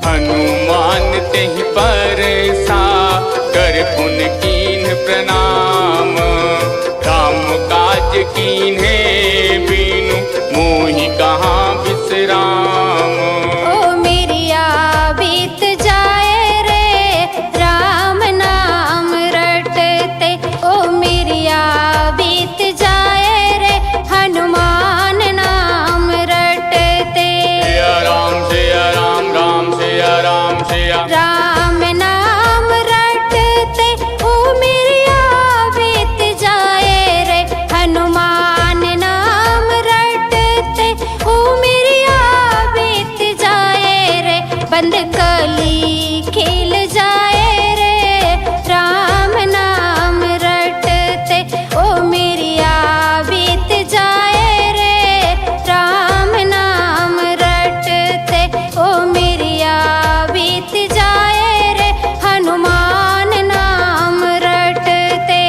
हनुमान तेहि परसा कर पुन कीन्ह प्रणाम। राम काज कीन्हे बीनु मोहि कहाँ विश्राम। ओ मेरिया बीत जाए रे राम नाम रटते। ओ मेरिया बीत जाए रे हनुमान नाम रटते। सिया राम राम सिया राम सिया राम नाम रटते ओ मेरिया बीत जाए रे हनुमान नाम रटते ओ मेरिया बीत जाए रे। बंद कली खिल जाए रे राम नाम रटते ओ मेरिया बीत जाए रे राम नाम रटते ओ मेरिया बीत जाए रे हनुमान नाम रटते।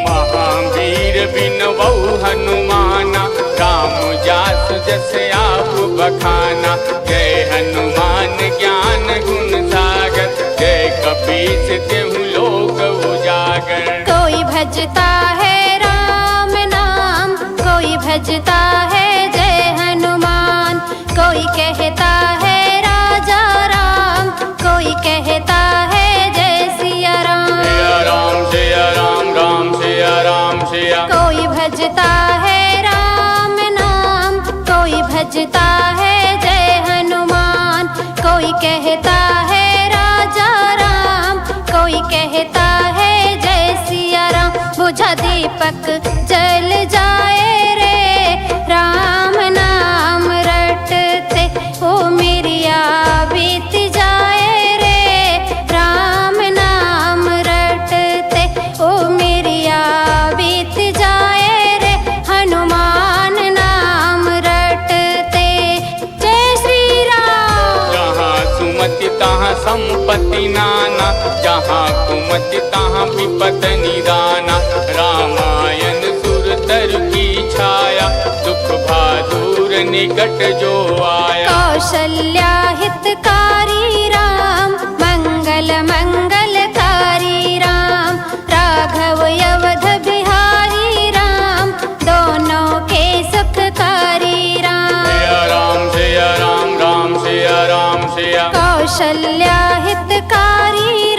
महावीर बिनवऊ हनुमाना राम जासु जस आप बखाना। जय हनुमान ज्ञान गुण सागर जय कपीस तेहु लोक उजागर। कोई भजता है राम नाम कोई भजता है जय हनुमान। कोई कहता है राजा राम कोई कहता है जय सिया राम। राम सिया राम सिया कोई भजता है राम नाम कोई भजता है जय हनुमान। कोई कहता है राजा राम कोई कहता है जय सिया राम। बुझा दीपक जल जाए रे राम नाम रटते ओ मेरिया बीत जाए रे राम नाम रटते ओ मेरिया बीत जाए रे हनुमान नाम रटते। जय श्री राम। जहाँ सुमति तहाँ संपत्ति नाना जहाँ कुमति तहाँ विपद निदाना। रामायण सुर तर की छाया दुख भादुर निकट जो आया। कौशल्या हितकारी राम मंगल मंगलकारी राम। राघव यवध बिहारी राम दोनों के सुखकारी राम। सिया राम राम सिया राम सिया कौशल्या हितकारी